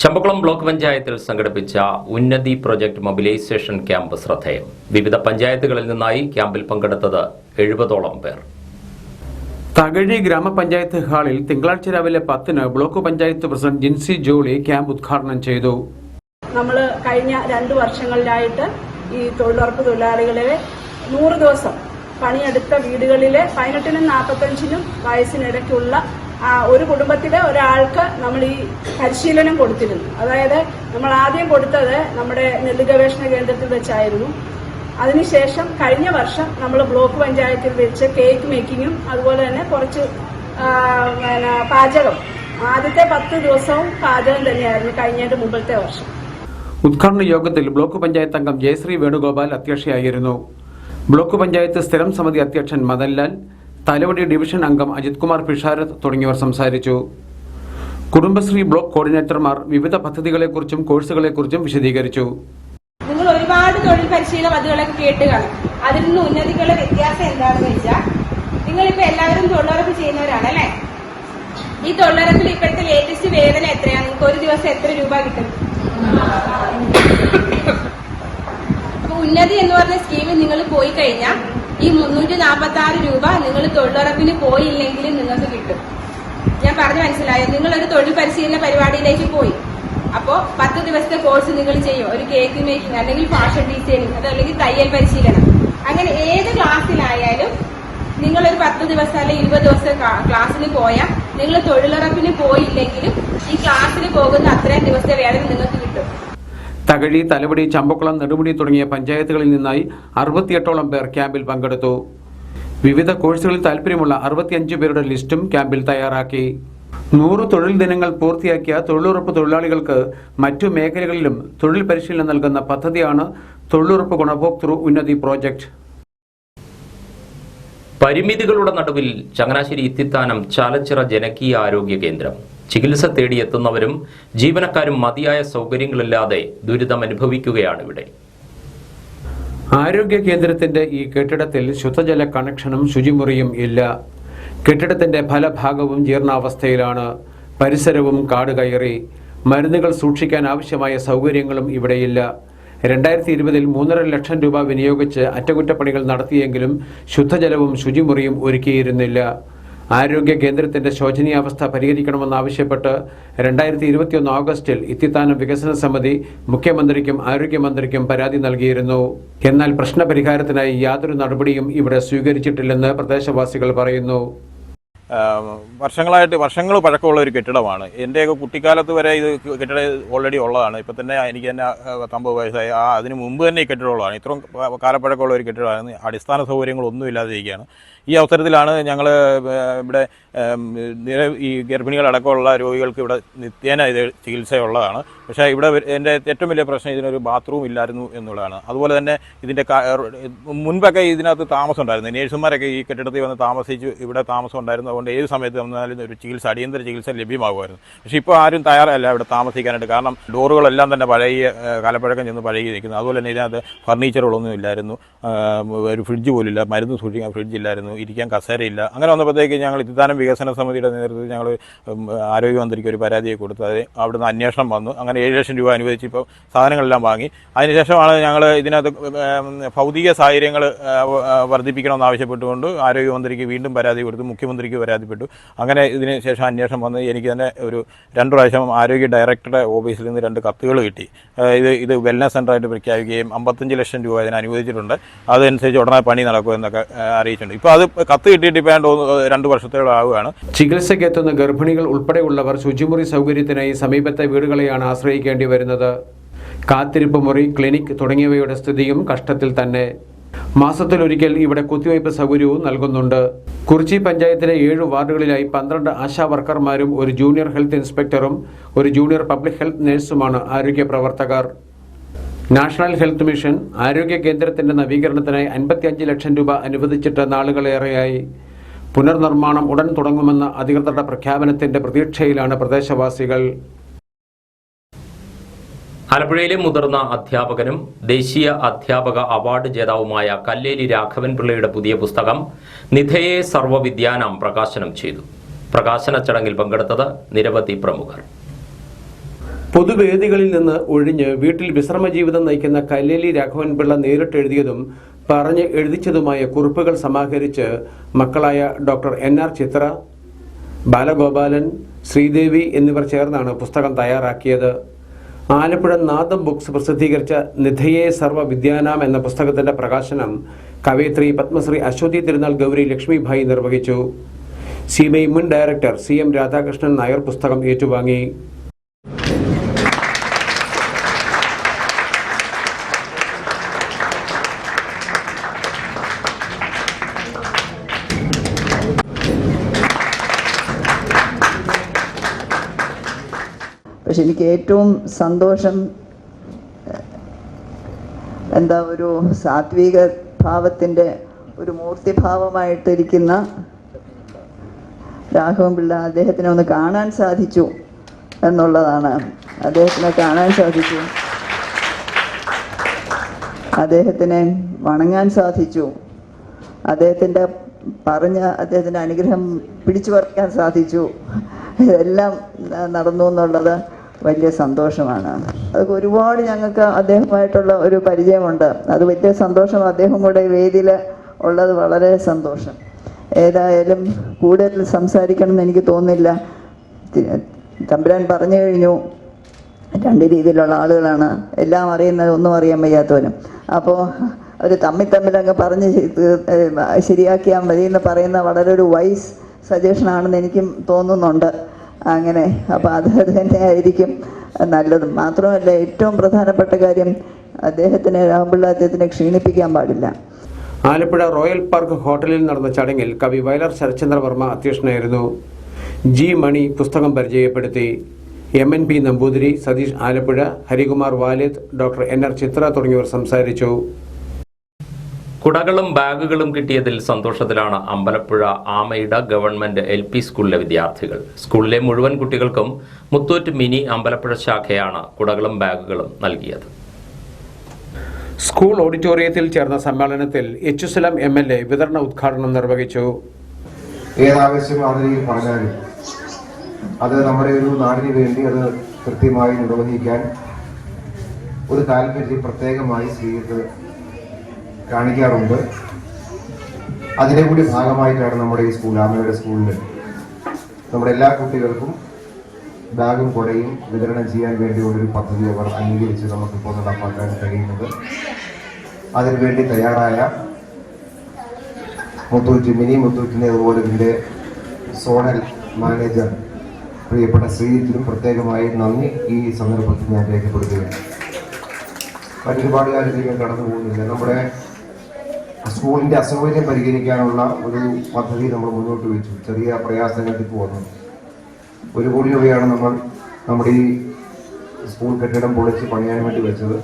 Champakulam block പഞ്ചായത്തിൽ സംഘടിപ്പിച്ച ഉന്നതി പ്രൊജക്ട് മൊബിലൈസേഷൻ ക്യാമ്പ് ശ്രദ്ധേയം. വിവിധ പഞ്ചായത്തുകളിൽ നിന്നായി ക്യാമ്പിൽ പങ്കെടുത്തത് 70ഓളം പേർ. തകഴി ഗ്രാമപഞ്ചായത്ത് ഹാളിൽ തിങ്കളാഴ്ച രാവിലെ 10-ന് block panchayat president Jincy Jolly camp ഉദ്ഘാടനം ചെയ്തു. നമ്മൾ കഴിഞ്ഞ 2 വർഷങ്ങളിലായിട്ട് ഈ തൊഴിലുറപ്പ് തൊഴിലാളികളെ 100 ദിവസം പണിയെടുത്ത വീടുകളിലെ 18-നും 45-നും വയസ്സിനിടയ്ക്കുള്ള ഒരു കുടുംബത്തിലെ ഒരാൾക്ക് നമ്മൾ ഈ പരിശീലനം കൊടുത്തിരുന്നു. അതായത് നമ്മൾ ആദ്യം കൊടുത്തത് നമ്മുടെ നെല്ല് ഗവേഷണ കേന്ദ്രത്തിൽ വെച്ചായിരുന്നു. അതിനുശേഷം കഴിഞ്ഞ വർഷം നമ്മൾ ബ്ലോക്ക് പഞ്ചായത്തിൽ വെച്ച് കേക്ക് മേക്കിങ്ങും അതുപോലെ തന്നെ കുറച്ച് പാചകം, ആദ്യത്തെ 10 ദിവസവും പാചകം തന്നെയായിരുന്നു കഴിഞ്ഞതിന്റെ മുമ്പത്തെ വർഷം. ഉദ്ഘാടന യോഗത്തിൽ ബ്ലോക്ക് പഞ്ചായത്ത് അംഗം ജയശ്രീ വേണുഗോപാൽ അധ്യക്ഷയായിരുന്നു. ബ്ലോക്ക് പഞ്ചായത്ത് സ്ഥിരം സമിതി അധ്യക്ഷൻ മദൻലാൽ, തലവടി ഡിവിഷൻ അംഗം അജിത് കുമാർ പിഷാരത്ത് തുടങ്ങിയവർ സംസാരിച്ചു. കുടുംബശ്രീ ബ്ലോക്ക് കോർഡിനേറ്റർമാർ വിവിധ പദ്ധതികളെക്കുറിച്ചും കോഴ്സുകളെക്കുറിച്ചും വിശദീകരിച്ചു. നിങ്ങൾ ഒരുപാട് തൊഴിൽ പരിശീലന പദ്ധതികളൊക്കെ കേട്ട് കാണും. അതിൽ നിന്ന് ഉന്നതികളുടെ വ്യത്യാസം എന്താണെന്ന് വെച്ചാൽ, നിങ്ങളിപ്പോ എല്ലാവരും തൊഴിലുറപ്പ് ചെയ്യുന്നവരാണ് അല്ലെ? ഈ തൊഴിലുറപ്പിൽ ഇപ്പോഴത്തെ ലേറ്റസ്റ്റ് വേതന എത്രയാണ്? നിങ്ങൾക്ക് ഒരു ദിവസം എത്ര രൂപ കിട്ടും? അപ്പൊ ഉന്നതി എന്ന് പറഞ്ഞ സ്കീമിൽ നിങ്ങൾ പോയി കഴിഞ്ഞാൽ ഈ 346 രൂപ നിങ്ങൾ തൊഴിലുറപ്പിന് പോയില്ലെങ്കിലും നിങ്ങൾക്ക് കിട്ടും. ഞാൻ പറഞ്ഞു മനസ്സിലായോ? നിങ്ങളൊരു തൊഴിൽ പരിശീലന പരിപാടിയിലേക്ക് പോയി, അപ്പോൾ 10 ദിവസത്തെ കോഴ്സ് നിങ്ങൾ ചെയ്യും. ഒരു കേക്ക് മേക്കിംഗ്, അല്ലെങ്കിൽ ഫാഷൻ ഡിസൈനിങ്, അതല്ലെങ്കിൽ തയ്യൽ പരിശീലനം, അങ്ങനെ ഏത് ക്ലാസ്സിലായാലും നിങ്ങളൊരു 10 ദിവസം അല്ലെങ്കിൽ 20 ദിവസം ക്ലാസ്സിന് പോയാൽ നിങ്ങൾ തൊഴിലുറപ്പിന് പോയില്ലെങ്കിലും ഈ ക്ലാസ്സിന് പോകുന്ന അത്രയും ദിവസത്തെ വേതനം നിങ്ങൾക്ക് കിട്ടും. തകഴി, തലവടി, ചമ്പക്കുളം, നെടുമുടി തുടങ്ങിയ പഞ്ചായത്തുകളിൽ നിന്നായി 68ഓളം പേർ ക്യാമ്പിൽ പങ്കെടുത്തു. വിവിധ കോഴ്സുകളിൽ താൽപര്യമുള്ള 65 പേരുടെ ലിസ്റ്റും ക്യാമ്പിൽ തയ്യാറാക്കി. 100 തൊഴിൽ ദിനങ്ങൾ പൂർത്തിയാക്കിയ തൊഴിലുറപ്പ് തൊഴിലാളികൾക്ക് മറ്റു മേഖലകളിലും തൊഴിൽ പരിശീലനം നൽകുന്ന പദ്ധതിയാണ് തൊഴിലുറപ്പ് ഗുണഭോക്തൃ ഉന്നതി പ്രോജക്ട്. പരിമിതികളുടെ നടുവിൽ ചങ്ങനാശ്ശേരി ഇത്തിത്താനം ചാലച്ചിറ ജനകീയ ആരോഗ്യ കേന്ദ്രം. ചികിത്സ തേടിയെത്തുന്നവരും ജീവനക്കാരും മതിയായ സൗകര്യങ്ങളില്ലാതെ ദുരിതമനുഭവിക്കുകയാണ് ഇവിടെ. ആരോഗ്യ കേന്ദ്രത്തിന്റെ ഈ കെട്ടിടത്തിൽ ശുദ്ധജല കണക്ഷനും ശുചിമുറിയും ഇല്ല. കെട്ടിടത്തിന്റെ പല ഭാഗവും ജീർണാവസ്ഥയിലാണ്. പരിസരവും കാട് കയറി. മരുന്നുകൾ സൂക്ഷിക്കാൻ ആവശ്യമായ സൗകര്യങ്ങളും ഇവിടെയില്ല. 2020-ൽ 3.5 ലക്ഷം രൂപ വിനിയോഗിച്ച് അറ്റകുറ്റപ്പണികൾ നടത്തിയെങ്കിലും ശുദ്ധജലവും ശുചിമുറിയും ഒരുക്കിയിരുന്നില്ല. ആരോഗ്യ കേന്ദ്രത്തിന്റെ ശോചനീയാവസ്ഥ പരിഹരിക്കണമെന്നാവശ്യപ്പെട്ട് 2021 ഓഗസ്റ്റിൽ ഇത്തിത്താനം വികസന സമിതി മുഖ്യമന്ത്രിക്കും ആരോഗ്യമന്ത്രിക്കും പരാതി നൽകിയിരുന്നു. എന്നാൽ പ്രശ്നപരിഹാരത്തിനായി യാതൊരു നടപടിയും ഇവിടെ സ്വീകരിച്ചിട്ടില്ലെന്ന് പ്രദേശവാസികൾ പറയുന്നു. വർഷങ്ങൾ പഴക്കമുള്ള ഒരു കെട്ടിടമാണ്. എൻ്റെയൊക്കെ കുട്ടിക്കാലത്ത് വരെ ഇത് കെട്ടിടം ഓൾറെഡി ഉള്ളതാണ്. ഇപ്പം തന്നെ എനിക്ക് തന്നെ 50 വയസ്സായി. അതിന് മുമ്പ് തന്നെ ഈ കെട്ടിടം ഉള്ളതാണ്. ഇത്രയും കാലപ്പഴക്കമുള്ള ഒരു കെട്ടിടമാണ്. അടിസ്ഥാന സൗകര്യങ്ങളൊന്നും ഇല്ലാതിരിക്കുകയാണ്. ഈ അവസരത്തിലാണ് ഞങ്ങൾ ഇവിടെ ഈ ഗർഭിണികളടക്കമുള്ള രോഗികൾക്ക് ഇവിടെ നിത്യേന ഇത് ചികിത്സയുള്ളതാണ്. പക്ഷേ ഇവിടെ എൻ്റെ ഏറ്റവും വലിയ പ്രശ്നം ഇതിനൊരു ബാത്റൂം ഇല്ലായിരുന്നു എന്നുള്ളതാണ്. അതുപോലെ തന്നെ ഇതിൻ്റെ മുൻപൊക്കെ ഇതിനകത്ത് താമസം ഉണ്ടായിരുന്നു. നേഴ്സുമാരൊക്കെ ഈ കെട്ടിടത്തിൽ വന്ന് താമസിച്ച് ഇവിടെ താമസം ഉണ്ടായിരുന്നു. അതുകൊണ്ട് ഏത് സമയത്ത് വന്നാലും ഒരു ചികിത്സ, അടിയന്തര ചികിത്സ ലഭ്യമാകുമായിരുന്നു. പക്ഷേ ഇപ്പോൾ ആരും തയ്യാറല്ല ഇവിടെ താമസിക്കാനായിട്ട്. കാരണം ഡോറുകളെല്ലാം തന്നെ പഴകിയ കാലപ്പഴക്കം ചെന്ന് പഴകി നിൽക്കുന്നു. അതുപോലെ തന്നെ ഇതിനകത്ത് ഫർണിച്ചറുകളൊന്നും ഇല്ലായിരുന്നു. ഒരു ഫ്രിഡ്ജ് പോലില്ല, മരുന്ന് സൂക്ഷിക്കാൻ ഫ്രിഡ്ജില്ലായിരുന്നു, ഇരിക്കാൻ കസേരയില്ല. അങ്ങനെ വന്നപ്പോഴത്തേക്ക് ഞങ്ങൾ ഇത്തിത്താനം വികസന സമിതിയുടെ നേതൃത്വത്തിൽ ഞങ്ങൾ ആരോഗ്യമന്ത്രിക്ക് ഒരു പരാതിയെ കൊടുത്തു. അത് അവിടുന്ന് അന്വേഷണം വന്നു. അങ്ങനെ 7 ലക്ഷം രൂപ അനുവദിച്ച് ഇപ്പോൾ സാധനങ്ങളെല്ലാം വാങ്ങി. അതിനുശേഷമാണ് ഞങ്ങൾ ഇതിനകത്ത് ഭൗതിക സാഹചര്യങ്ങൾ വർദ്ധിപ്പിക്കണമെന്ന് ആവശ്യപ്പെട്ടുകൊണ്ട് ആരോഗ്യമന്ത്രിക്ക് വീണ്ടും പരാതി കൊടുത്തു, മുഖ്യമന്ത്രിക്ക് പരാതിപ്പെട്ടു. അങ്ങനെ ഇതിന് ശേഷം അന്വേഷണം വന്ന് എനിക്ക് തന്നെ ഒരു 2 പ്രാവശ്യം ആരോഗ്യ ഡയറക്ടറുടെ ഓഫീസിൽ നിന്ന് 2 കത്തുകൾ കിട്ടി. ഇത് വെൽനസ് സെൻ്ററായിട്ട് പ്രഖ്യാപിക്കുകയും 55 ലക്ഷം രൂപ ഇതിന് അനുവദിച്ചിട്ടുണ്ട്. അതനുസരിച്ച് ഉടനെ പണി നടക്കുമെന്നൊക്കെ അറിയിച്ചിട്ടുണ്ട്. ഇപ്പോൾ അത് കത്ത് കിട്ടിയിട്ട് ഇപ്പോൾ 2 വർഷത്തോളം ആവുകയാണ്. ചികിത്സയ്ക്കെത്തുന്ന ഗർഭിണികൾ ഉൾപ്പെടെയുള്ളവർ ശുചിമുറി സൗകര്യത്തിനായി സമീപത്തെ വീടുകളെയാണ് ആശ്രയിക്കേണ്ടി വരുന്നത്. കാത്തിരിപ്പ് മുറി, ക്ലിനിക് തുടങ്ങിയവയുടെ സ്ഥിതിയും കഷ്ടത്തിൽ തന്നെ. മാസത്തിലൊരിക്കൽ ഇവിടെ കുത്തിവയ്പ് സൗകര്യവും നൽകുന്നുണ്ട്. കുറിച്ചി പഞ്ചായത്തിലെ 7 വാർഡുകളിലായി 12 ആശാ വർക്കർമാരും ഒരു ജൂനിയർ ഹെൽത്ത് ഇൻസ്പെക്ടറും ഒരു ജൂനിയർ പബ്ലിക് ഹെൽത്ത് നഴ്സുമാണ് ആരോഗ്യ പ്രവർത്തകർ. നാഷണൽ ഹെൽത്ത് മിഷൻ ആരോഗ്യ കേന്ദ്രത്തിന്റെ നവീകരണത്തിനായി 55 ലക്ഷം രൂപ അനുവദിച്ചിട്ട് നാളുകളേറെയായി. പുനർനിർമ്മാണം ഉടൻ തുടങ്ങുമെന്ന അധികൃതരുടെ പ്രഖ്യാപനത്തിന്റെ പ്രതീക്ഷയിലാണ് പ്രദേശവാസികൾ. ആലപ്പുഴയിലെ മുതിർന്ന അധ്യാപകനും ദേശീയ അധ്യാപക അവാർഡ് ജേതാവുമായ കല്ലേലി രാഘവൻ പിള്ളയുടെ പുതിയ പുസ്തകം നിധയെ സർവവിദ്യാനാം പ്രകാശനം ചെയ്തു. പ്രകാശന ചടങ്ങിൽ പങ്കെടുത്തത് നിരവധി പ്രമുഖർ. പൊതുവേദികളിൽ നിന്ന് ഒഴിഞ്ഞ് വീട്ടിൽ വിശ്രമ ജീവിതം നയിക്കുന്ന കല്ലേലി രാഘവൻ പിള്ള നേരിട്ട് എഴുതിയതും പറഞ്ഞ് എഴുതിച്ചതുമായ കുറിപ്പുകൾ സമാഹരിച്ച് മക്കളായ ഡോക്ടർ NR ചിത്ര, ബാലഗോപാലൻ, ശ്രീദേവി എന്നിവർ ചേർന്നാണ് പുസ്തകം തയ്യാറാക്കിയത്. ആലപ്പുഴ നാദം ബുക്സ് പ്രസിദ്ധീകരിച്ച നിധയേ സർവ വിദ്യാനാം എന്ന പുസ്തകത്തിന്റെ പ്രകാശനം കവയിത്രി പത്മശ്രീ അശ്വതി തിരുനാൾ ഗൗരി ലക്ഷ്മിഭായി നിർവഹിച്ചു. CBI മുൻ ഡയറക്ടർ CM രാധാകൃഷ്ണൻ നായർ പുസ്തകം ഏറ്റുവാങ്ങി. പക്ഷെ എനിക്ക് ഏറ്റവും സന്തോഷം ഒരു സാത്വിക ഭാവത്തിൻ്റെ ഒരു മൂർത്തിഭാവമായിട്ടിരിക്കുന്ന രാഘവൻ പിള്ള, അദ്ദേഹത്തിനെ ഒന്ന് കാണാൻ സാധിച്ചു എന്നുള്ളതാണ്. അദ്ദേഹത്തിനെ കാണാൻ സാധിച്ചു, അദ്ദേഹത്തിനെ വണങ്ങാൻ സാധിച്ചു, അദ്ദേഹത്തിൻ്റെ അദ്ദേഹത്തിൻ്റെ അനുഗ്രഹം പിടിച്ചു പറിക്കാൻ സാധിച്ചു. ഇതെല്ലാം നടന്നു എന്നുള്ളത് വലിയ സന്തോഷമാണ്. അതൊക്കെ ഒരുപാട് ഞങ്ങൾക്ക് അദ്ദേഹമായിട്ടുള്ള ഒരു പരിചയമുണ്ട്. അത് വലിയ സന്തോഷം. അദ്ദേഹം കൂടെ വേദിയിൽ ഉള്ളത് വളരെ സന്തോഷം. ഏതായാലും കൂടുതൽ സംസാരിക്കണം എന്ന് എനിക്ക് തോന്നുന്നില്ല. തമ്പുരാൻ പറഞ്ഞു കഴിഞ്ഞു, രണ്ട് രീതിയിലുള്ള ആളുകളാണ്, എല്ലാം അറിയുന്നത് ഒന്നും അറിയാൻ വയ്യാത്തവരും. അപ്പോൾ അവർ തമ്മിലങ്ങ് പറഞ്ഞ് ശരിയാക്കിയാൽ മതി എന്ന് പറയുന്ന വളരെ ഒരു വൈസ് സജഷനാണെന്ന് എനിക്കും തോന്നുന്നുണ്ട്. അങ്ങനെ അപ്പോൾ അത് തന്നെയായിരിക്കും നല്ലത്. മാത്രമല്ല, ഏറ്റവും പ്രധാനപ്പെട്ട കാര്യം രാഘവൻപിള്ള ക്ഷീണിപ്പിക്കാൻ പാടില്ല. ആലപ്പുഴ റോയൽ പാർക്ക് ഹോട്ടലിൽ നടന്ന ചടങ്ങിൽ കവി വയലാർ ശരത്ചന്ദ്രവർമ്മ അധ്യക്ഷനായിരുന്നു. G മണി പുസ്തകം പരിചയപ്പെടുത്തി. MNP Namboothiri, Satheesh Alappuzha, Harikumar Walid, doctor NR Chithra തുടങ്ങിയവർ സംസാരിച്ചു. കുടകളും ബാഗുകളും കിട്ടിയതിൽ സന്തോഷത്തിലാണ് അമ്പലപ്പുഴ ആമയിട ഗവൺമെന്റ് LP സ്കൂളിലെ വിദ്യാർത്ഥികൾ. സ്കൂളിലെ മുഴുവൻ കുട്ടികൾക്കും മുത്തൂറ്റ് മിനി അമ്പലപ്പുഴ ശാഖയാണ് കുടകളും ബാഗുകളും നൽകിയത്. സ്കൂൾ ഓഡിറ്റോറിയത്തിൽ ചേർന്ന സമ്മേളനത്തിൽ H. സുലം MLA വിതരണ ഉദ്ഘാടനം നിർവഹിച്ചു. ഏതാവശ്യം അതിൽ പറഞ്ഞാലും അത് നമ്മുടെ ഒരു നാടിന് വേണ്ടി അത് കൃത്യമായി നിർവഹിക്കാൻ ഒരു താല്പര്യം പ്രത്യേകമായി സ്ത്രീക്ക് കാണിക്കാറുണ്ട്. അതിൻ്റെ കൂടി ഭാഗമായിട്ടാണ് നമ്മുടെ ഈ സ്കൂൾ, ആമയുടെ സ്കൂളിൽ നമ്മുടെ എല്ലാ കുട്ടികൾക്കും ബാഗും കുടയും വിതരണം ചെയ്യാൻ വേണ്ടിയുള്ളൊരു പദ്ധതി അവർ അംഗീകരിച്ച് നമുക്കിപ്പോൾ നടപ്പാക്കാൻ കഴിയുന്നത്. അതിനുവേണ്ടി തയ്യാറായ മിനി മുത്തൂറ്റിനെ, അതുപോലെ ഇതിൻ്റെ സോണൽ മാനേജർ പ്രിയപ്പെട്ട ശ്രീജിത്തിനും പ്രത്യേകമായി നന്ദി ഈ സന്ദർഭത്തിൽ ഞാൻ രേഖപ്പെടുത്തുകയാണ്. മറ്റൊരുപാട് കാര്യത്തിലേക്ക് കടന്നു പോകുന്നില്ല. നമ്മുടെ സ്കൂളിൻ്റെ അസൗകര്യം പരിഹരിക്കാനുള്ള ഒരു പദ്ധതി നമ്മൾ മുന്നോട്ട് വെച്ചു. ചെറിയ പ്രയാസങ്ങൾക്ക് വന്നു. 1 കോടി രൂപയാണ് നമ്മൾ നമ്മുടെ ഈ സ്കൂൾ കെട്ടിടം പൊളിച്ച് പണിയാൻ വേണ്ടി വെച്ചത്.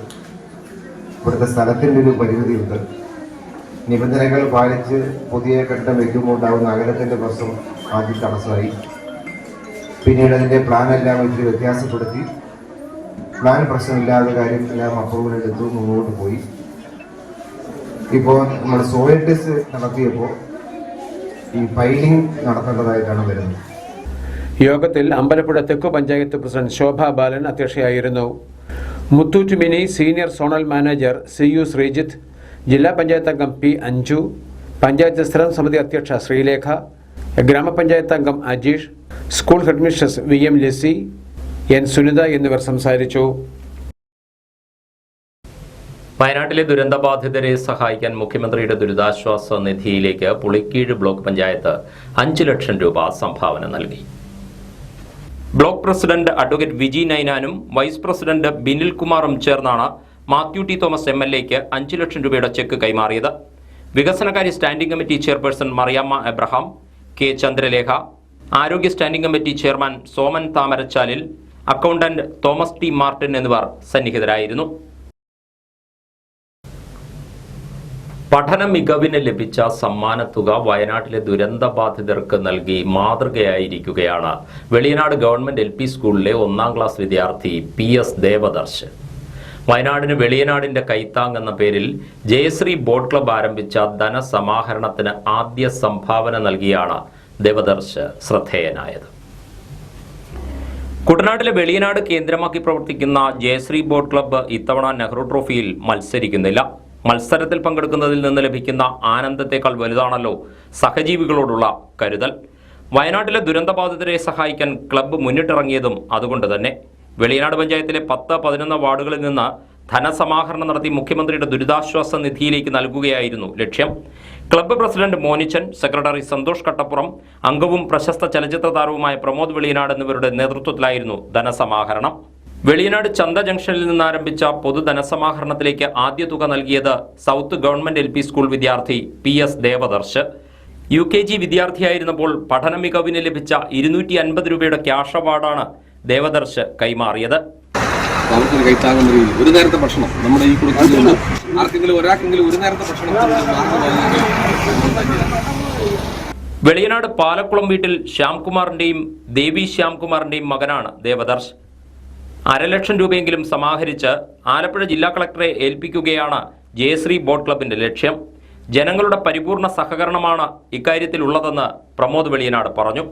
ഇവിടുത്തെ സ്ഥലത്തിൻ്റെ ഒരു പരിമിതിയുണ്ട്. നിബന്ധനകൾ പാലിച്ച് പുതിയ കെട്ടിടം വയ്ക്കുമ്പോൾ ഉണ്ടാകുന്ന അകലത്തിൻ്റെ പ്രശ്നം ആദ്യം തടസ്സമായി. പിന്നീട് അതിൻ്റെ പ്ലാനെല്ലാം ഇത്തിരി വ്യത്യാസപ്പെടുത്തി പ്ലാൻ പ്രശ്നമില്ലാത്ത കാര്യം എല്ലാം അപ്രൂവലെടുത്തു മുന്നോട്ട് പോയി. ഇപ്പോൾ നമ്മൾ സോയിൽ ടെസ്റ്റ് നടത്തിയപ്പോൾ ഈ പൈലിംഗ് നടത്തേണ്ടതായിട്ടാണ് വരുന്നത്. യോഗത്തിൽ അമ്പലപ്പുഴ തെക്കു പഞ്ചായത്ത് പ്രസിഡന്റ് ശോഭ ബാലൻ അധ്യക്ഷയായിരുന്നു. Muthoot mini senior zonal manager CU Sreejith, ജില്ലാ പഞ്ചായത്ത് അംഗം P. അഞ്ജു, പഞ്ചായത്ത് സ്ഥിരം സമിതി അധ്യക്ഷ ശ്രീലേഖ, ഗ്രാമപഞ്ചായത്ത് അംഗം Ajeesh, school headmistress VM Lessy, N. Sunitha എന്നിവർ സംസാരിച്ചു. വയനാട്ടിലെ ദുരന്തബാധിതരെ സഹായിക്കാൻ മുഖ്യമന്ത്രിയുടെ ദുരിതാശ്വാസ നിധിയിലേക്ക് പുളിക്കീഴ് ബ്ലോക്ക് പഞ്ചായത്ത് 5 ലക്ഷം രൂപ സംഭാവന നൽകി. ബ്ലോക്ക് പ്രസിഡന്റ് അഡ്വക്കേറ്റ് വിജി നൈനാനും വൈസ് പ്രസിഡന്റ് ബിനിൽ കുമാറും ചേർന്നാണ് മാത്യു T. തോമസ് MLAക്ക് 5 ലക്ഷം രൂപയുടെ ചെക്ക് കൈമാറിയത്. വികസനകാര്യ standing committee chairperson Mariamma Abraham, K. Chandralekha, ആരോഗ്യ standing committee chairman Soman Thamarachalil, accountant Thomas T. Martin എന്നിവർ സന്നിഹിതരായിരുന്നു. പഠന മികവിന് ലഭിച്ച സമ്മാനത്തുക വയനാട്ടിലെ ദുരന്തബാധിതർക്ക് നൽകി മാതൃകയായിരിക്കുകയാണ് വെളിയനാട് ഗവൺമെന്റ് LP സ്കൂളിലെ 1ാം ക്ലാസ് വിദ്യാർത്ഥി PS ദേവദർശ്. വയനാടിന് വെളിയനാടിന്റെ കൈത്താങ് എന്ന പേരിൽ ജയശ്രീ ബോട്ട് ക്ലബ് ആരംഭിച്ച ധനസമാഹരണത്തിന് ആദ്യ സംഭാവന നൽകിയാണ് ദേവദർശ് ശ്രദ്ധേയനായത്. കുട്ടനാട്ടിലെ വെളിയനാട് കേന്ദ്രമാക്കി പ്രവർത്തിക്കുന്ന ജയശ്രീ ബോട്ട് ക്ലബ്ബ് ഇത്തവണ നെഹ്റു ട്രോഫിയിൽ മത്സരിക്കുന്നില്ല. മത്സരത്തിൽ പങ്കെടുക്കുന്നതിൽ നിന്ന് ലഭിക്കുന്ന ആനന്ദത്തെക്കാൾ വലുതാണല്ലോ സഹജീവികളോടുള്ള കരുതൽ. വയനാട്ടിലെ ദുരന്തബാധിതരെ സഹായിക്കാൻ ക്ലബ്ബ് മുന്നിട്ടിറങ്ങിയതും അതുകൊണ്ട് തന്നെ. വെളിയനാട് പഞ്ചായത്തിലെ 10-11 വാർഡുകളിൽ നിന്ന് ധനസമാഹരണം നടത്തി മുഖ്യമന്ത്രിയുടെ ദുരിതാശ്വാസ നിധിയിലേക്ക് നൽകുകയായിരുന്നു ലക്ഷ്യം. Club president Monichan, secretary Santhosh Kattappuram, അംഗവും പ്രശസ്ത ചലച്ചിത്ര താരവുമായ പ്രമോദ് വെളിയനാട് എന്നിവരുടെ നേതൃത്വത്തിലായിരുന്നു ധനസമാഹരണം. വെളിയനാട് ചന്ത ജംഗ്ഷനിൽ നിന്നാരംഭിച്ച പൊതു ധനസമാഹരണത്തിലേക്ക് ആദ്യ തുക നൽകിയത് സൗത്ത് ഗവൺമെന്റ് LP സ്കൂൾ വിദ്യാർത്ഥി PS ദേവദർശ്. UKG വിദ്യാർത്ഥിയായിരുന്നപ്പോൾ പഠന മികവിന് ലഭിച്ച 250 രൂപയുടെ ക്യാഷ് അവാർഡാണ് ദേവദർശ് കൈമാറിയത്. അവർക്കൊരു കൈത്താങ്ങുന്ന രീതിയിൽ ഒരു നേരത്തെ ഭക്ഷണം നമ്മുടെ ഈ കുടുംബത്തിൽ ആർക്കെങ്കിലും ഒരാൾക്കെങ്കിലും ഒരു നേരത്തെ ഭക്ഷണം. വെളിയനാട് പാലക്കുളം വീട്ടിൽ ശ്യാംകുമാറിന്റെയും ദേവി ശ്യാംകുമാറിന്റെയും മകനാണ് ദേവദർശ്. 500,000 രൂപയെങ്കിലും സമാഹരിച്ച് ആലപ്പുഴ ജില്ലാ കളക്ടറെ ഏൽപ്പിക്കുകയാണ് ജയശ്രീ ബോട്ട് ക്ലബിന്റെ ലക്ഷ്യം. ജനങ്ങളുടെ പരിപൂർണ സഹകരണമാണ് ഇക്കാര്യത്തിലുള്ളതെന്ന് പ്രമോദ് വെളിയനാട് പറഞ്ഞു.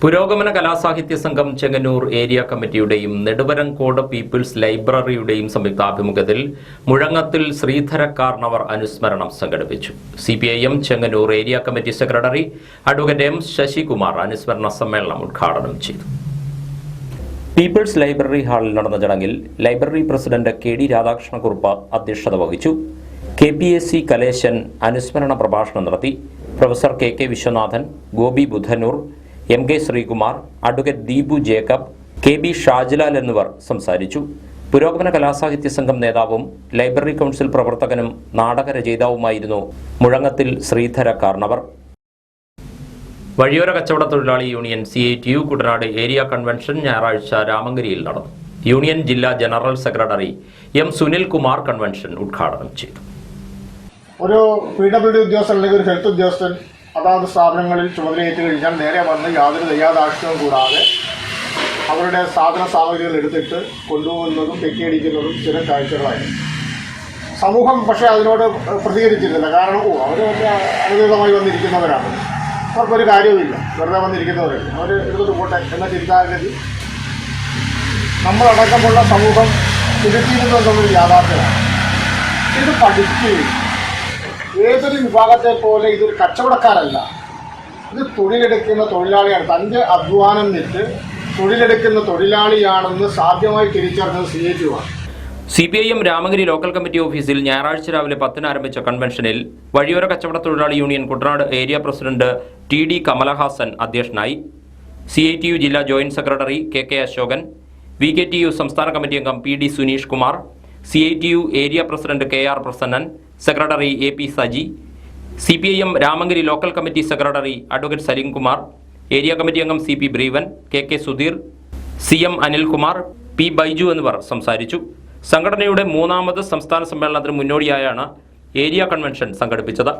പുരോഗമന കലാസാഹിത്യ സംഘം ചെങ്ങന്നൂർ ഏരിയ കമ്മിറ്റിയുടെയും നെടുവരംകോട് പീപ്പിൾസ് ലൈബ്രറിയുടെയും സംയുക്താഭിമുഖ്യത്തിൽ മുഴങ്ങത്തിൽ ശ്രീധര കാർണവർ അനുസ്മരണം സംഘടിപ്പിച്ചു. CPIM Chengannur area committee secretary advocate M Sasikumar അനുസ്മരണ സമ്മേളനം ഉദ്ഘാടനം ചെയ്തു. പീപ്പിൾസ് ലൈബ്രറി ഹാളിൽ നടന്ന ചടങ്ങിൽ ലൈബ്രറി പ്രസിഡന്റ് KD രാധാകൃഷ്ണക്കുറുപ്പ് അധ്യക്ഷത വഹിച്ചു. KPSC കലേശൻ അനുസ്മരണ പ്രഭാഷണം നടത്തി. Professor KK Viswanathan, Gopi Budhanur, MK Sreekumar, advocate Deepu Jacob, KB Shajilal എന്നിവർ സംസാരിച്ചു. പുരോഗമന കലാസാഹിത്യ സംഘം നേതാവും ലൈബ്രറി കൗൺസിൽ പ്രവർത്തകനും നാടകരചയിതാവുമായിരുന്നു മുഴങ്ങത്തിൽ ശ്രീധര കാർണവർ. വഴിയോര കച്ചവട തൊഴിലാളി union CITU Kuttanad area convention ഞായറാഴ്ച രാമങ്കരിയിൽ നടന്നു. യൂണിയൻ ജില്ലാ general secretary M Sunil Kumar convention ഉദ്ഘാടനം ചെയ്തു. ഒരു PWD ഉദ്യോഗസ്ഥൻ അല്ലെങ്കിൽ ഒരു ഹെൽത്ത് ഉദ്യോഗസ്ഥൻ അതാത് സ്ഥാപനങ്ങളിൽ ചുമതലയേറ്റ് കഴിഞ്ഞാൽ നേരെ വന്ന് യാതൊരു ദയാദാക്ഷിണ്യവും കൂടാതെ അവരുടെ സാധന സാമഗ്രികൾ എടുത്തിട്ട് കൊണ്ടുപോകുന്നതും പെറ്റിയടിക്കുന്നതും സ്ഥിരം കാഴ്ചകളായിരുന്നു. സമൂഹം പക്ഷേ അതിനോട് പ്രതികരിച്ചിരുന്നില്ല. കാരണം അവർ വലിയ അനുകൂലമായി വന്നിരിക്കുന്നവരാണ്, അവർക്കൊരു കാര്യവുമില്ല, വെറുതെ വന്നിരിക്കുന്നവരല്ല, അവർ എടുത്തിട്ട് പോട്ടെ എന്ന ചിന്താഗതി നമ്മളടക്കമുള്ള സമൂഹം തിരുത്തിയിരുന്നതെന്നൊരു യാഥാർത്ഥ്യമാണ്. ഇത് പഠിക്കുകയും ഏതൊരു വിഭാഗത്തെ പോലെ ഇതൊരു കച്ചവടക്കാരല്ല, ഇത് തൊഴിലെടുക്കുന്ന തൊഴിലാളിയാണ്. തൻ്റെ അധ്വാനം വിറ്റ് തൊഴിലെടുക്കുന്ന തൊഴിലാളിയാണെന്ന് സാധ്യമായി തിരിച്ചറിഞ്ഞത് CITU ആണ്. CPIM രാമഗിരി ലോക്കൽ കമ്മിറ്റി ഓഫീസിൽ ഞായറാഴ്ച രാവിലെ 10 ആരംഭിച്ച കൺവെൻഷനിൽ വഴിയോര കച്ചവട തൊഴിലാളി union Kuttanad area president TD Kamalahasan അധ്യക്ഷനായി. CITU ജില്ലാ joint secretary KK Asokan, VKTU സംസ്ഥാന കമ്മിറ്റി അംഗം PD Suneesh Kumar, CITU area president KR Prasannan, secretary AP Saji, CPIM Ramagiri local committee secretary advocate Saleem Kumar, area committee അംഗം CP Breevan, KK Sudheer, CM Anilkumar, P Baiju എന്നിവർ സംസാരിച്ചു. സംഘടനയുടെ 3ാമത് സംസ്ഥാന സമ്മേളനത്തിന് മുന്നോടിയായാണ് ഏരിയ കൺവെൻഷൻ സംഘടിപ്പിച്ചത്.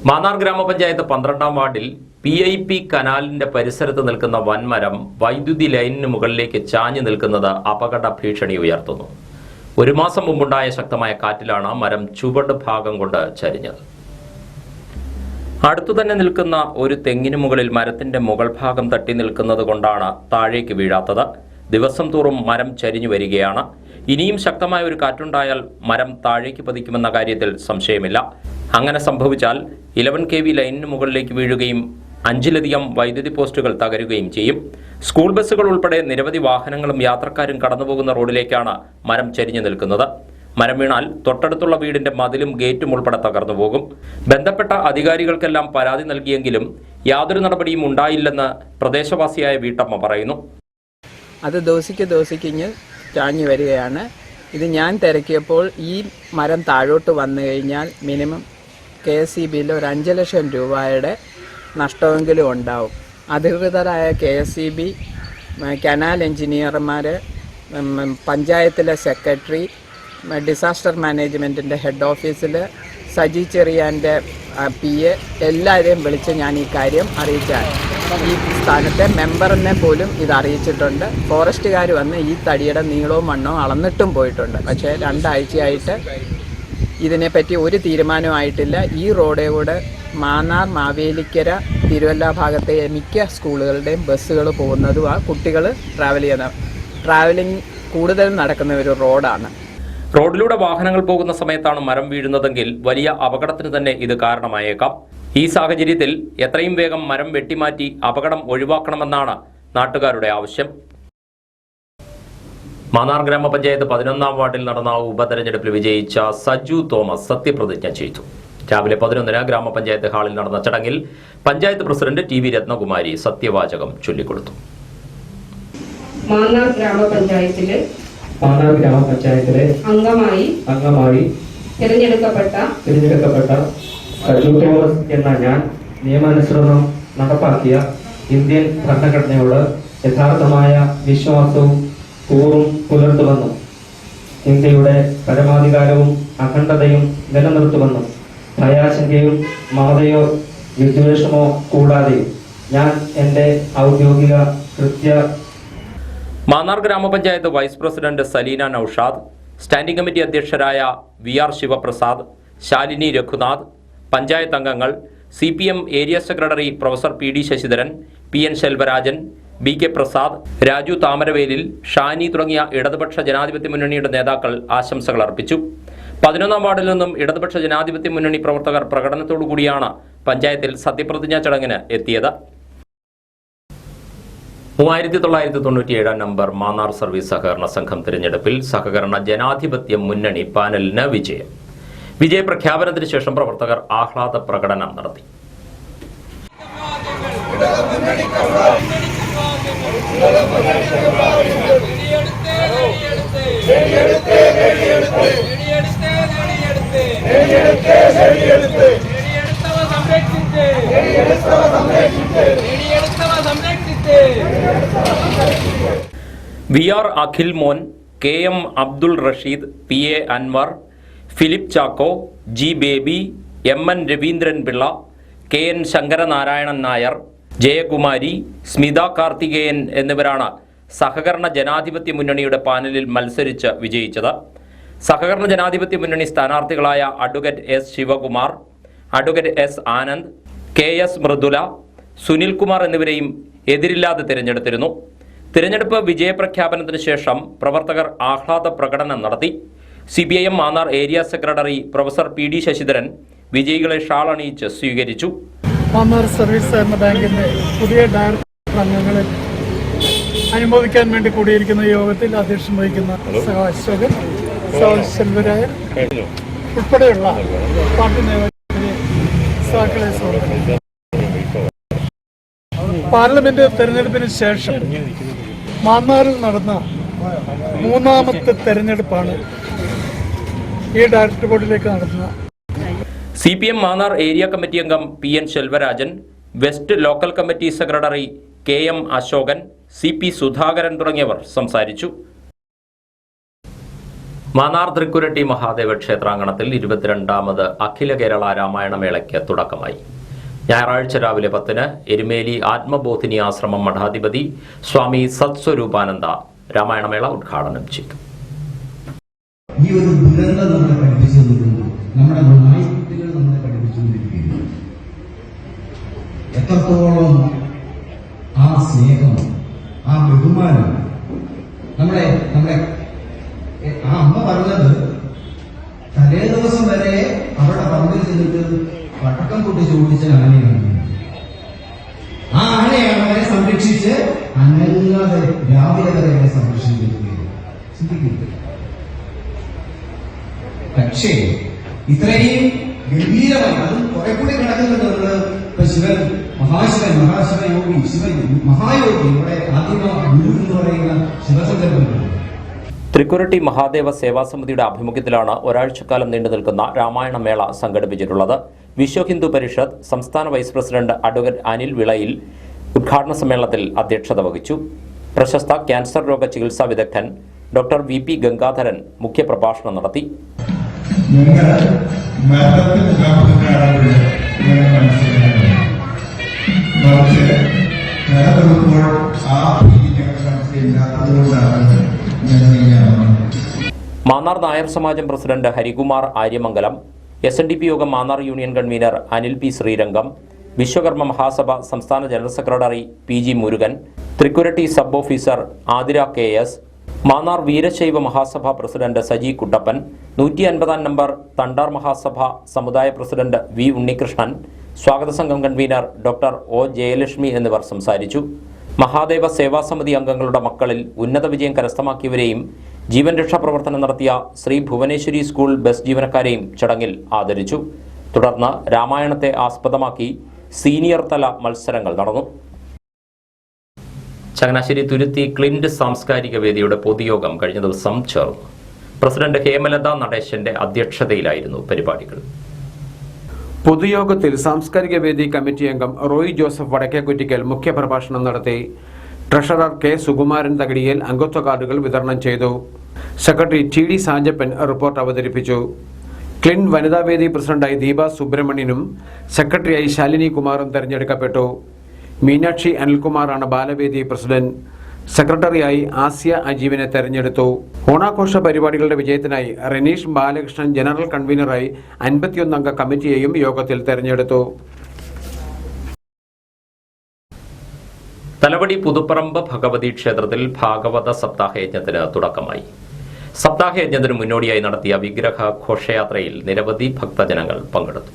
മാന്നാർ ഗ്രാമപഞ്ചായത്ത് 12ാം വാർഡിൽ PIP കനാലിന്റെ പരിസരത്ത് നിൽക്കുന്ന വൻമരം വൈദ്യുതി ലൈനിന് മുകളിലേക്ക് ചാഞ്ഞു നിൽക്കുന്നത് അപകട ഭീഷണി ഉയർത്തുന്നു. 1 മാസം മുമ്പുണ്ടായ ശക്തമായ കാറ്റിലാണ് മരം ചുവട് ഭാഗം കൊണ്ട് ചരിഞ്ഞത്. അടുത്തു തന്നെ നിൽക്കുന്ന ഒരു തെങ്ങിന് മുകളിൽ മരത്തിന്റെ മുകൾ ഭാഗം തട്ടി നിൽക്കുന്നത് കൊണ്ടാണ് താഴേക്ക് വീഴാത്തത്. ദിവസം തോറും മരം ചരിഞ്ഞു വരികയാണ്. ഇനിയും ശക്തമായ ഒരു കാറ്റുണ്ടായാൽ മരം താഴേക്ക് പതിക്കുമെന്ന കാര്യത്തിൽ സംശയമില്ല. അങ്ങനെ സംഭവിച്ചാൽ 11 kV ലൈനിന് മുകളിലേക്ക് വീഴുകയും 5ലധികം വൈദ്യുതി പോസ്റ്റുകൾ തകരുകയും ചെയ്യും. സ്കൂൾ ബസ്സുകൾ ഉൾപ്പെടെ നിരവധി വാഹനങ്ങളും യാത്രക്കാരും കടന്നുപോകുന്ന റോഡിലേക്കാണ് മരം ചരിഞ്ഞു നിൽക്കുന്നത്. മരം വീണാൽ തൊട്ടടുത്തുള്ള വീടിന്റെ മതിലും ഗേറ്റും ഉൾപ്പെടെ തകർന്നു പോകും. ബന്ധപ്പെട്ട അധികാരികൾക്കെല്ലാം പരാതി നൽകിയെങ്കിലും യാതൊരു നടപടിയും ഉണ്ടായില്ലെന്ന് പ്രദേശവാസിയായ വീട്ടമ്മ പറയുന്നു. അത് ദിവസിക്ക് ചാഞ്ഞു വരികയാണ്. ഇത് ഞാൻ തിരക്കിയപ്പോൾ ഈ മരം താഴോട്ട് വന്നു കഴിഞ്ഞാൽ മിനിമം KSEBയിൽ ഒരു 5 ലക്ഷം രൂപയുടെ നഷ്ടമെങ്കിലും ഉണ്ടാവും. അധികൃതരായ KSEB, കനാൽ എഞ്ചിനീയർമാർ, പഞ്ചായത്തിലെ സെക്രട്ടറി, ഡിസാസ്റ്റർ മാനേജ്മെൻറ്റിൻ്റെ ഹെഡ് ഓഫീസിൽ സജി ചെറിയാൻ്റെ PA എല്ലാവരെയും വിളിച്ച് ഞാൻ ഈ കാര്യം അറിയിച്ചാണ്. ഈ സ്ഥാനത്തെ മെമ്പറിനെ പോലും ഇത് അറിയിച്ചിട്ടുണ്ട്. ഫോറസ്റ്റുകാർ വന്ന് ഈ തടിയുടെ നീളവും മണ്ണവും അളന്നിട്ടും പോയിട്ടുണ്ട്. പക്ഷേ 2 ആഴ്ചയായിട്ട് ഇതിനെപ്പറ്റി ഒരു തീരുമാനമായിട്ടില്ല. ഈ റോഡേ കൂടെ മാന്നാർ, മാവേലിക്കര, തിരുവല്ല ഭാഗത്തെ മിക്ക സ്കൂളുകളുടെയും ബസ്സുകൾ പോകുന്നതും ആ കുട്ടികൾ ട്രാവലിംഗ് കൂടുതൽ നടക്കുന്ന ഒരു റോഡാണ്. റോഡിലൂടെ വാഹനങ്ങൾ പോകുന്ന സമയത്താണ് മരം വീഴുന്നതെങ്കിൽ വലിയ അപകടത്തിന് തന്നെ ഇത് കാരണമായേക്കാം. ഈ സാഹചര്യത്തിൽ എത്രയും വേഗം മരം വെട്ടിമാറ്റി അപകടം ഒഴിവാക്കണമെന്നാണ് നാട്ടുകാരുടെ ആവശ്യം. മാന്നാർ ഗ്രാമപഞ്ചായത്ത് 11-ാം വാർഡിൽ നടന്ന ഉപതെരഞ്ഞെടുപ്പിൽ വിജയിച്ച സജു തോമസ് സത്യപ്രതിജ്ഞ ചെയ്തു. രാവിലെ 11-ന് ഗ്രാമപഞ്ചായത്ത് ഹാളിൽ നടന്ന ചടങ്ങിൽ panchayat president T V Ratnakumari സത്യവാചകം ചൊല്ലിക്കൊടുത്തു. മാന്നാർ ഗ്രാമപഞ്ചായത്തിലെ അംഗമായി തിരഞ്ഞെടുക്കപ്പെട്ട സജു തോമസ് എന്ന ഞാൻ നിയമാനുസൃതം നടപ്പാക്കിയ ഇന്ത്യൻ ഭരണഘടനയോട് യഥാർത്ഥമായ വിശ്വാസവും കൂറും പുലർത്തുമെന്നും ഇന്ത്യയുടെ പരമാധികാരവും അഖണ്ഡതയും നിലനിർത്തുമെന്നും ഭയാശങ്കയും മമതയോ വിദ്വേഷമോ കൂടാതെ ഞാൻ എൻ്റെ ഔദ്യോഗിക മാന്നാർ ഗ്രാമപഞ്ചായത്ത് vice president Salina Noushad, standing committee അധ്യക്ഷരായ വി.ആർ. ശിവപ്രസാദ്, ശാലിനി രഘുനാഥ്, പഞ്ചായത്ത് അംഗങ്ങൾ, CPM area secretary professor P.D. Sasidharan, P.N. Selvarajan, B.K. Prasad, Raju Thamaravelil, Shani തുടങ്ങിയ ഇടതുപക്ഷ ജനാധിപത്യ മുന്നണിയുടെ നേതാക്കൾ ആശംസകൾ അർപ്പിച്ചു. 11-ാം വാർഡിൽ നിന്നും ഇടതുപക്ഷ ജനാധിപത്യ മുന്നണി പ്രവർത്തകർ പ്രകടനത്തോടുകൂടിയാണ് പഞ്ചായത്തിൽ സത്യപ്രതിജ്ഞാ ചടങ്ങിന് എത്തിയത്. 3997 നമ്പർ മാന്നാർ സർവീസ് സഹകരണ സംഘം തിരഞ്ഞെടുപ്പിൽ സഹകരണ ജനാധിപത്യ മുന്നണി പാനലിന് വിജയം. വിജയപ്രഖ്യാപനത്തിന് ശേഷം പ്രവർത്തകർ ആഹ്ലാദ പ്രകടനം നടത്തി. വി.ആർ. Akhil Mon, K.M. Abdul Rasheed, P.A. Anvar, Philip Chacko, G. Baby, M.N. Raveendran Pillai, K.N. Sankaranarayanan Nair, Jayakumari, Smitha Karthikeyan എന്നിവരാണ് സഹകരണ ജനാധിപത്യ മുന്നണിയുടെ പാനലിൽ മത്സരിച്ച് വിജയിച്ചത്. സഹകരണ ജനാധിപത്യ മുന്നണി സ്ഥാനാർത്ഥികളായ advocate S. Sivakumar, advocate S. Anand, K.S. Mridula, Sunilkumar എന്നിവരെയും എതിരില്ലാതെ തിരഞ്ഞെടുത്തിരുന്നു. തിരഞ്ഞെടുപ്പ് വിജയപ്രഖ്യാപനത്തിന് ശേഷം പ്രവർത്തകർ ആഹ്ലാദ പ്രകടനം നടത്തി. CPIM Mannar area secretary professor P.D. Sasidharan വിജയികളെ ഷാൾ അണിയിച്ച് സ്വീകരിച്ചു. മാന്നാർ സർവീസ് സഹകരണ ബാങ്കിന്റെ പുതിയ ഡയറക്ടർ അംഗങ്ങളെ അനുമോദിക്കാൻ വേണ്ടി കൂടിയിരിക്കുന്ന യോഗത്തിൽ അധ്യക്ഷം വഹിക്കുന്ന അശോകൻ, സെൽവരായൻ ഉൾപ്പെടെയുള്ള പാർട്ടി നേതാക്കളെ പാർലമെന്റ് തെരഞ്ഞെടുപ്പിന് ശേഷം മാന്നാറിൽ നടന്ന 3ാമത്തെ തെരഞ്ഞെടുപ്പാണ് ഈ ഡയറക്ടർ ബോർഡിലേക്ക് നടത്തുന്നത്. CPM മാന്നാർ ഏരിയ കമ്മിറ്റി അംഗം P.N. Selvarajan, west local committee secretary K.M. Ashokan, C.P. Sudhakaran തുടങ്ങിയവർ സംസാരിച്ചു. മാന്നാർ തൃക്കുരട്ടി മഹാദേവ ക്ഷേത്രാങ്കണത്തിൽ 22ാമത് അഖില കേരള രാമായണമേളയ്ക്ക് തുടക്കമായി. ഞായറാഴ്ച രാവിലെ 10-ന് എരുമേലി ആത്മബോധിനി ആശ്രമം മഠാധിപതി സ്വാമി സത്സ്വരൂപാനന്ദ രാമായണമേള ഉദ്ഘാടനം ചെയ്തു. ഈ ഒരു ദുരന്തം നമ്മളെ പഠിപ്പിച്ചു തന്നിട്ടുണ്ട്. നമ്മുടെ നായ്ക്കുട്ടികൾ നമ്മളെ പഠിപ്പിച്ചുകൊണ്ടിരിക്കുന്നു. എത്രത്തോളം ആ സ്നേഹം, ആ ബഹുമാനം നമ്മുടെ ആ അമ്മ പറഞ്ഞത് തലേ ദിവസം വരെ അവരുടെ പറമ്പിൽ ചെന്നിട്ട് പടക്കം പൊട്ടിച്ച് ഓടിച്ച ആനയാണ്. ആ ആനയാണ് അവരെ സംരക്ഷിച്ച് അനങ്ങാതെ രാവിലെ വരെ അവരെ സംരക്ഷിച്ചിരിക്കുകയാണ്. ചിന്തിക്കുക. പക്ഷേ ഇത്രയും ഗംഭീരമായി അതും കുറെ കൂടി കിടക്കുന്നുണ്ട്. ഇപ്പൊ ശിവൻ മഹാശിവയോഗി, മഹായോഗി, ഇവിടെ ആദിമ ഗുരു എന്ന് പറയുന്ന ശിവസങ്കല്പമുണ്ട്. തൃക്കുരട്ടി മഹാദേവ സേവാസമിതിയുടെ ആഭിമുഖ്യത്തിലാണ് ഒരാഴ്ചക്കാലം നീണ്ടു നിൽക്കുന്ന രാമായണമേള സംഘടിപ്പിച്ചിട്ടുള്ളത്. വിശ്വ ഹിന്ദു പരിഷത്ത് സംസ്ഥാന വൈസ് പ്രസിഡന്റ് അഡ്വക്കേറ്റ് അനിൽ വിളയിൽ ഉദ്ഘാടന സമ്മേളനത്തിൽ അധ്യക്ഷത വഹിച്ചു. പ്രശസ്ത ക്യാൻസർ രോഗ ചികിത്സാ വിദഗ്ധൻ ഡോക്ടർ V.P. ഗംഗാധരൻ മുഖ്യപ്രഭാഷണം നടത്തി. മാന്നാർ നായർ സമാജം പ്രസിഡന്റ് ഹരികുമാർ ആര്യമംഗലം, SNDP യോഗം Mannar union convener Anil P Sreerangam, Vishwakarma Mahasabha സംസ്ഥാന general secretary PG Murugan, Thrikkuratti sub officer Athira KS, Mannar Veerashaiva Mahasabha president Saji Kuttappan, 150 number Thandar Mahasabha സമുദായ പ്രസിഡന്റ് V ഉണ്ണികൃഷ്ണൻ, സ്വാഗത സംഘം കൺവീനർ ഡോക്ടർ O ജയലക്ഷ്മി എന്നിവർ സംസാരിച്ചു. മഹാദേവ സേവാസമിതി അംഗങ്ങളുടെ മക്കളിൽ ഉന്നത വിജയം കരസ്ഥമാക്കിയവരെയും ജീവൻ രക്ഷാ പ്രവർത്തനം നടത്തിയ ശ്രീ ഭുവനേശ്വരി സ്കൂൾ ബസ് ജീവനക്കാരെയും ചടങ്ങിൽ ആദരിച്ചു. തുടർന്ന് രാമായണത്തെ ആസ്പദമാക്കി സീനിയർ തല മത്സരങ്ങൾ നടന്നു. ചങ്ങനാശ്ശേരി തുരുത്തി ക്ലിന്റ് സാംസ്കാരിക വേദിയുടെ പൊതുയോഗം കഴിഞ്ഞ ദിവസം ചേർന്നു. പ്രസിഡന്റ് ഹേമലത നടേശന്റെ അധ്യക്ഷതയിലായിരുന്നു പരിപാടികൾ. പൊതുയോഗത്തിൽ സാംസ്കാരിക വേദി കമ്മിറ്റി അംഗം റോയ് ജോസഫ് വടക്കേക്കുറ്റിക്കൽ മുഖ്യപ്രഭാഷണം നടത്തി. ട്രഷറർ K സുകുമാരൻ തകടിയിൽ അംഗത്വ കാർഡുകൾ വിതരണം ചെയ്തു. സെക്രട്ടറി TD സാജപ്പൻ റിപ്പോർട്ട് അവതരിപ്പിച്ചു. ക്ലിൻ വനിതാവേദി പ്രസിഡന്റായി ദീപ സുബ്രഹ്മണ്യനും സെക്രട്ടറിയായി ശാലിനി കുമാറും തെരഞ്ഞെടുക്കപ്പെട്ടു. മീനാക്ഷി അനിൽകുമാറാണ് ബാലവേദി പ്രസിഡന്റ്. സെക്രട്ടറിയായി ആസിയ അജീവിനെ തെരഞ്ഞെടുത്തു. ഓണാഘോഷ പരിപാടികളുടെ വിജയത്തിനായി റെനീഷ് ബാലകൃഷ്ണൻ ജനറൽ കൺവീനറായി 51 അംഗ കമ്മിറ്റിയെയും യോഗത്തിൽ തെരഞ്ഞെടുത്തു. തലവടി പുതുപ്പറമ്പ് ഭഗവതി ക്ഷേത്രത്തിൽ ഭാഗവത സപ്താഹയജ്ഞത്തിന് തുടക്കമായി. സപ്താഹയജ്ഞത്തിന് മുന്നോടിയായി നടത്തിയ വിഗ്രഹ ഘോഷയാത്രയിൽ നിരവധി ഭക്തജനങ്ങൾ പങ്കെടുത്തു.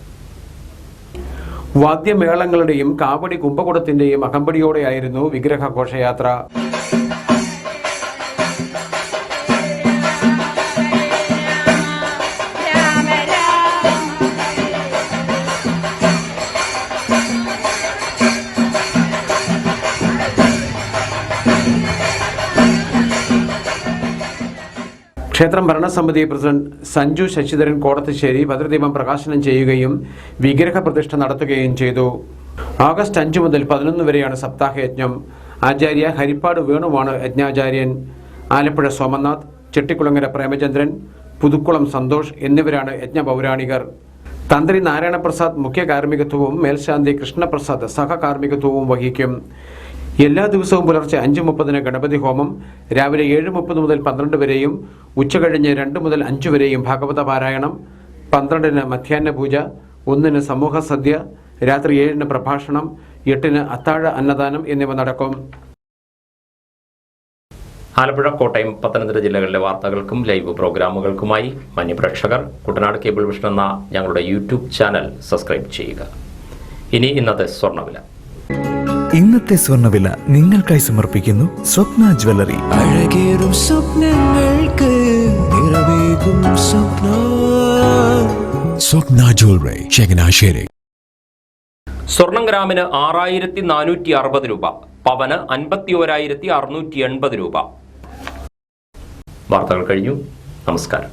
വാദ്യമേളങ്ങളുടെയും കാവടി കുംഭകുടത്തിന്റെയും അകമ്പടിയോടെയായിരുന്നു വിഗ്രഹ ഘോഷയാത്ര. ക്ഷേത്രം ഭരണസമിതി പ്രസിഡന്റ് സഞ്ജു ശശിധരൻ കോടത്തിശ്ശേരി ഭദ്രദീപം പ്രകാശനം ചെയ്യുകയും വിഗ്രഹ പ്രതിഷ്ഠ നടത്തുകയും ചെയ്തു. ഓഗസ്റ്റ് 5 മുതൽ 11 വരെയാണ് സപ്താഹയജ്ഞം. ആചാര്യ ഹരിപ്പാട് വേണുവാണ് യജ്ഞാചാര്യൻ. ആലപ്പുഴ സോമനാഥ്, ചെട്ടിക്കുളങ്ങര പ്രേമചന്ദ്രൻ, പുതുക്കുളം സന്തോഷ് എന്നിവരാണ് യജ്ഞപൗരാണികർ. തന്ത്രി നാരായണപ്രസാദ് മുഖ്യ കാർമ്മികത്വവും മേൽശാന്തി കൃഷ്ണപ്രസാദ് സഹകാർമ്മികത്വവും വഹിക്കും. എല്ലാ ദിവസവും പുലർച്ചെ 5:30 ഗണപതി ഹോമം, രാവിലെ 7:30 മുതൽ 12 വരെയും ഉച്ചകഴിഞ്ഞ് 2 മുതൽ 5 വരെയും ഭാഗവത പാരായണം, 12 മധ്യാഹ്ന പൂജ, 1 സമൂഹ സദ്യ, രാത്രി 7 പ്രഭാഷണം, 8 അത്താഴ അന്നദാനം എന്നിവ നടക്കും. ആലപ്പുഴ, കോട്ടയം, പത്തനംതിട്ട ജില്ലകളിലെ വാർത്തകൾക്കും ലൈവ് പ്രോഗ്രാമുകൾക്കുമായി മാന്യപ്രേക്ഷകർ കുട്ടനാട് കേബിൾ വിഷൻ എന്ന ഞങ്ങളുടെ യൂട്യൂബ് ചാനൽ സബ്സ്ക്രൈബ് ചെയ്യുക. ഇനി ഇന്നത്തെ സ്വർണ്ണവില. ഇന്നത്തെ സ്വർണ്ണവില നിങ്ങൾക്കായി സമർപ്പിക്കുന്നു സ്വപ്ന ജ്വല്ലറി. അഴകേറും സ്വപ്നങ്ങൾക്ക് നിറവേകും സ്വപ്ന ജ്വല്ലറി, ചങ്ങനാശ്ശേരി. സ്വർണം ഗ്രാമിന് 6460 രൂപ, പവന് 51,680 രൂപ. വാർത്തകൾ കഴിഞ്ഞു. നമസ്കാരം.